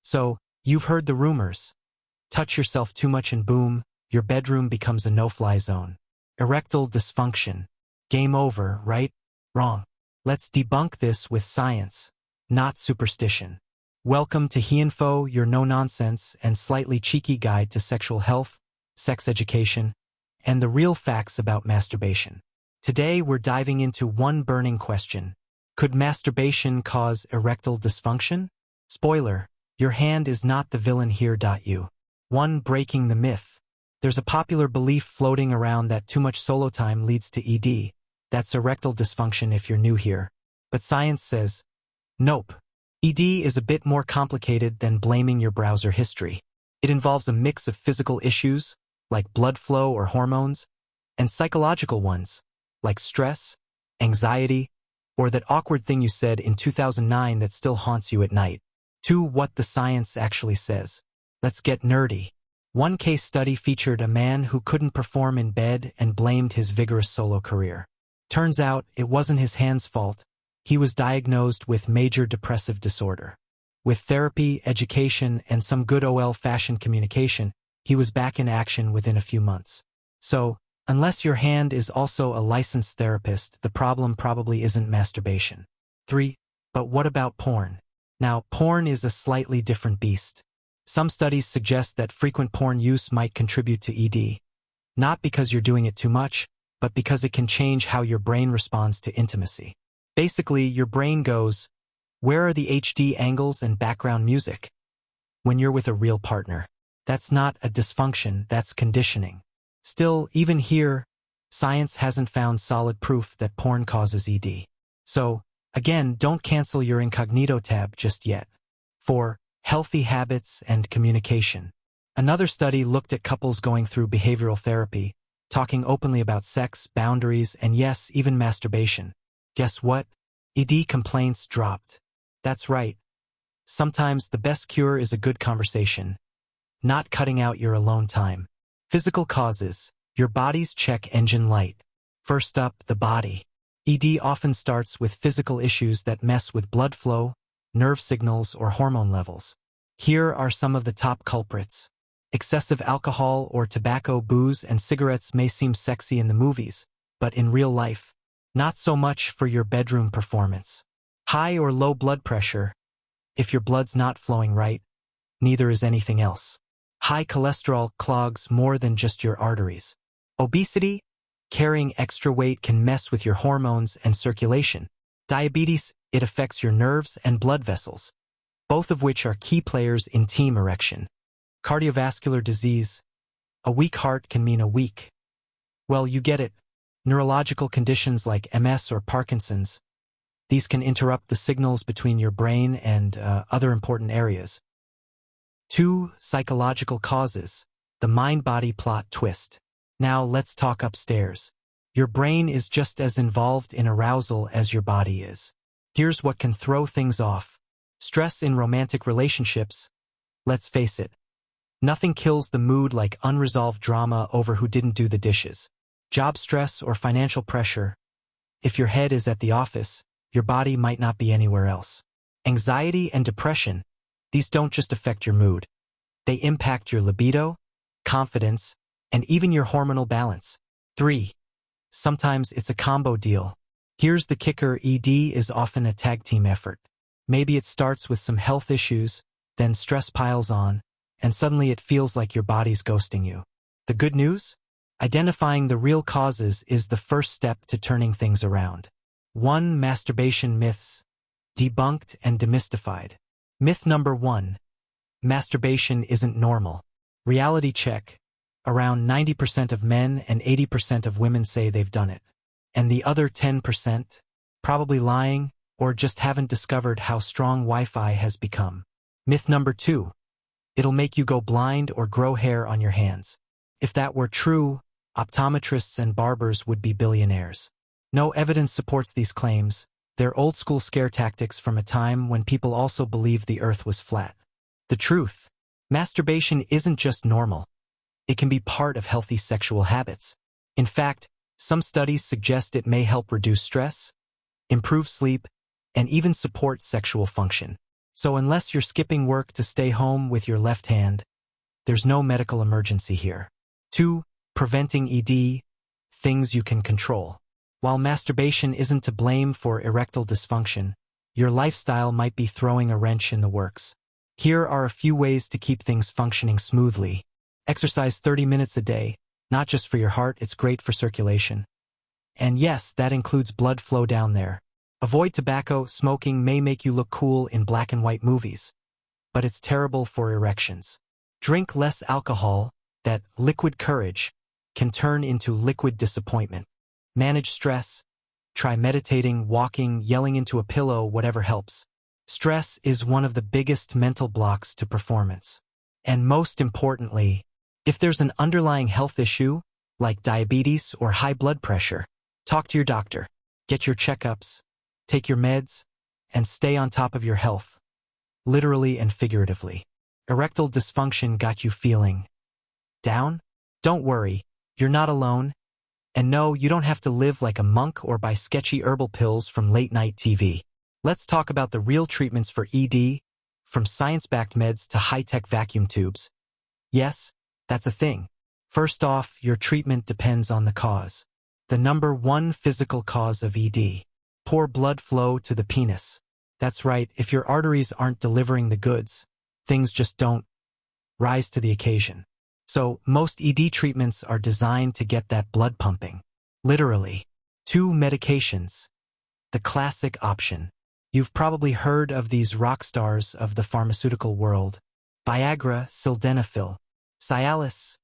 So, you've heard the rumors. Touch yourself too much and boom, your bedroom becomes a no-fly zone. Erectile dysfunction. Game over, right? Wrong. Let's debunk this with science, not superstition. Welcome to HeInfo, your no-nonsense and slightly cheeky guide to sexual health, sex education, and the real facts about masturbation. Today we're diving into one burning question. Could masturbation cause erectile dysfunction? Spoiler, your hand is not the villain here. You. 1. Breaking the myth. There's a popular belief floating around that too much solo time leads to ED. That's erectile dysfunction if you're new here. But science says, nope. ED is a bit more complicated than blaming your browser history. It involves a mix of physical issues, like blood flow or hormones, and psychological ones, like stress, anxiety, or that awkward thing you said in 2009 that still haunts you at night. 2. What the science actually says. Let's get nerdy. One case study featured a man who couldn't perform in bed and blamed his vigorous solo career. Turns out it wasn't his hand's fault. He was diagnosed with major depressive disorder. With therapy, education, and some good old-fashioned communication, he was back in action within a few months. So, unless your hand is also a licensed therapist, the problem probably isn't masturbation. 3. But what about porn? Now, porn is a slightly different beast. Some studies suggest that frequent porn use might contribute to ED. Not because you're doing it too much, but because it can change how your brain responds to intimacy. Basically, your brain goes, where are the HD angles and background music? When you're with a real partner. That's not a dysfunction, that's conditioning. Still, even here, science hasn't found solid proof that porn causes ED. So, again, don't cancel your incognito tab just yet. 4. Healthy habits and communication. Another study looked at couples going through behavioral therapy, talking openly about sex, boundaries, and yes, even masturbation. Guess what? ED complaints dropped. That's right. Sometimes the best cure is a good conversation, not cutting out your alone time. Physical causes. Your body's check engine light. First up, the body. ED often starts with physical issues that mess with blood flow, nerve signals, or hormone levels. Here are some of the top culprits. Excessive alcohol or tobacco, booze, and cigarettes may seem sexy in the movies, but in real life, not so much for your bedroom performance. High or low blood pressure. If your blood's not flowing right, neither is anything else. High cholesterol clogs more than just your arteries. Obesity. Carrying extra weight can mess with your hormones and circulation. Diabetes. It affects your nerves and blood vessels, both of which are key players in teen erection. Cardiovascular disease. A weak heart can mean a weak. Well, you get it. Neurological conditions like MS or Parkinson's. These can interrupt the signals between your brain and other important areas. 2. Psychological causes. The mind-body plot twist. Now let's talk upstairs. Your brain is just as involved in arousal as your body is. Here's what can throw things off. Stress in romantic relationships. Let's face it. Nothing kills the mood like unresolved drama over who didn't do the dishes. Job stress or financial pressure. If your head is at the office, your body might not be anywhere else. Anxiety and depression. These don't just affect your mood. They impact your libido, confidence, and even your hormonal balance. 3. Sometimes it's a combo deal. Here's the kicker. ED is often a tag team effort. Maybe it starts with some health issues, then stress piles on, and suddenly it feels like your body's ghosting you. The good news? Identifying the real causes is the first step to turning things around. 1. Masturbation myths. Debunked and demystified. Myth number 1. Masturbation isn't normal. Reality check. Around 90% of men and 80% of women say they've done it. And the other 10%? Probably lying, or just haven't discovered how strong Wi-Fi has become. Myth number 2. It'll make you go blind or grow hair on your hands. If that were true, optometrists and barbers would be billionaires. No evidence supports these claims. They're old-school scare tactics from a time when people also believed the earth was flat. The truth. Masturbation isn't just normal. It can be part of healthy sexual habits. In fact, some studies suggest it may help reduce stress, improve sleep, and even support sexual function. So unless you're skipping work to stay home with your left hand, there's no medical emergency here. 2. Preventing ED, things you can control. While masturbation isn't to blame for erectile dysfunction, your lifestyle might be throwing a wrench in the works. Here are a few ways to keep things functioning smoothly. Exercise 30 minutes a day, not just for your heart, it's great for circulation. And yes, that includes blood flow down there. Avoid tobacco, smoking may make you look cool in black and white movies, but it's terrible for erections. Drink less alcohol, that liquid courage can turn into liquid disappointment. Manage stress, try meditating, walking, yelling into a pillow, whatever helps. Stress is one of the biggest mental blocks to performance. And most importantly, if there's an underlying health issue, like diabetes or high blood pressure, talk to your doctor, get your checkups, take your meds, and stay on top of your health, literally and figuratively. Erectile dysfunction got you feeling down? Don't worry, you're not alone. And no, you don't have to live like a monk or buy sketchy herbal pills from late-night TV. Let's talk about the real treatments for ED, from science-backed meds to high-tech vacuum tubes. Yes, that's a thing. First off, your treatment depends on the cause. The number one physical cause of ED: poor blood flow to the penis. That's right, if your arteries aren't delivering the goods, things just don't rise to the occasion. So, most ED treatments are designed to get that blood pumping. Literally. 2. Medications. The classic option. You've probably heard of these rock stars of the pharmaceutical world: Viagra, sildenafil, Cialis,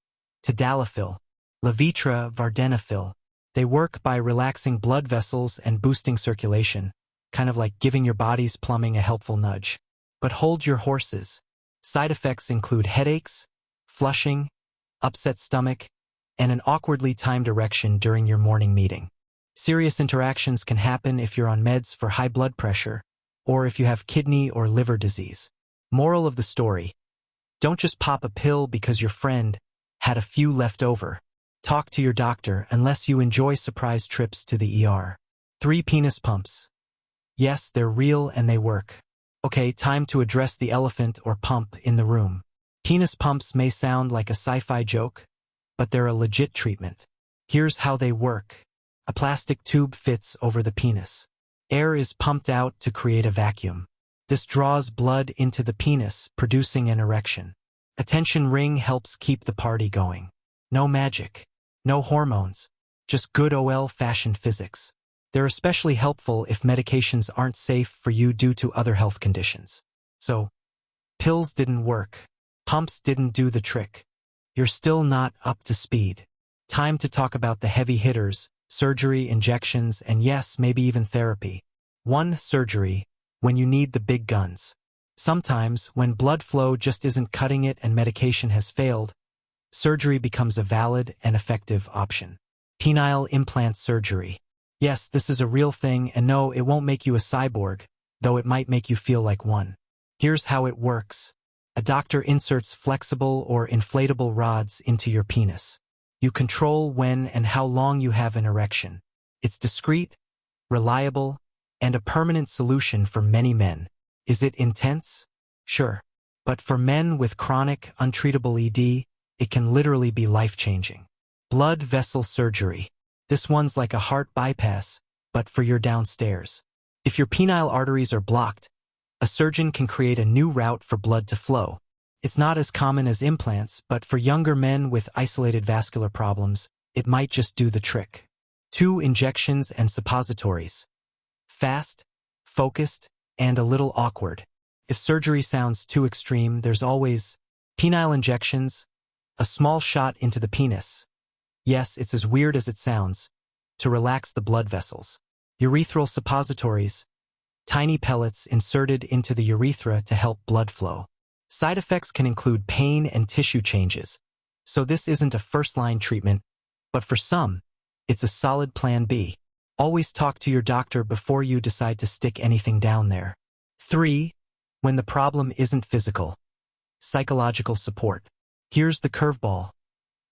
tadalafil, Levitra, vardenafil. They work by relaxing blood vessels and boosting circulation, kind of like giving your body's plumbing a helpful nudge. But hold your horses. Side effects include headaches, flushing, upset stomach, and an awkwardly timed erection during your morning meeting. Serious interactions can happen if you're on meds for high blood pressure, or if you have kidney or liver disease. Moral of the story: don't just pop a pill because your friend had a few left over. Talk to your doctor unless you enjoy surprise trips to the ER. 3. Penis pumps. Yes, they're real and they work. Okay, time to address the elephant or pump in the room. Penis pumps may sound like a sci-fi joke, but they're a legit treatment. Here's how they work. A plastic tube fits over the penis. Air is pumped out to create a vacuum. This draws blood into the penis, producing an erection. A tension ring helps keep the party going. No magic. No hormones. Just good old-fashioned physics. They're especially helpful if medications aren't safe for you due to other health conditions. So, pills didn't work. Pumps didn't do the trick. You're still not up to speed. Time to talk about the heavy hitters: surgery, injections, and yes, maybe even therapy. 1. Surgery, when you need the big guns. Sometimes, when blood flow just isn't cutting it and medication has failed, surgery becomes a valid and effective option. Penile implant surgery. Yes, this is a real thing, and no, it won't make you a cyborg, though it might make you feel like one. Here's how it works. A doctor inserts flexible or inflatable rods into your penis. You control when and how long you have an erection. It's discreet, reliable, and a permanent solution for many men. Is it intense? Sure. But for men with chronic, untreatable ED, it can literally be life-changing. Blood vessel surgery. This one's like a heart bypass, but for your downstairs. If your penile arteries are blocked, a surgeon can create a new route for blood to flow. It's not as common as implants, but for younger men with isolated vascular problems, it might just do the trick. 2. Injections and suppositories. Fast, focused, and a little awkward. If surgery sounds too extreme, there's always penile injections, a small shot into the penis. Yes, it's as weird as it sounds, to relax the blood vessels. Urethral suppositories, tiny pellets inserted into the urethra to help blood flow. Side effects can include pain and tissue changes, so this isn't a first-line treatment, but for some, it's a solid plan B. Always talk to your doctor before you decide to stick anything down there. 3. When the problem isn't physical. Psychological support. Here's the curveball.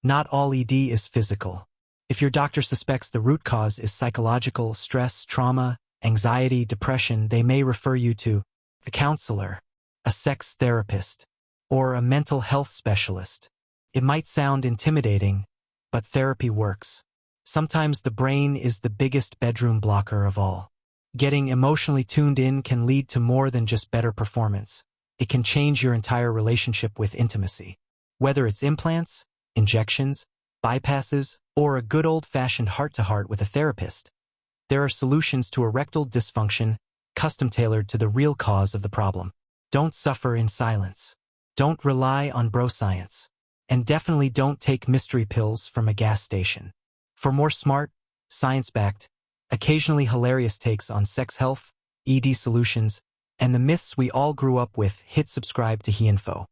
Not all ED is physical. If your doctor suspects the root cause is psychological, stress, trauma, anxiety, depression, they may refer you to a counselor. a sex therapist, or a mental health specialist. It might sound intimidating, but therapy works. Sometimes the brain is the biggest bedroom blocker of all. Getting emotionally tuned in can lead to more than just better performance. It can change your entire relationship with intimacy. Whether it's implants, injections, bypasses, or a good old-fashioned heart-to-heart with a therapist, there are solutions to erectile dysfunction, custom-tailored to the real cause of the problem. Don't suffer in silence. Don't rely on bro science. And definitely don't take mystery pills from a gas station. For more smart, science-backed, occasionally hilarious takes on sex health, ED solutions, and the myths we all grew up with, hit subscribe to HeInfo.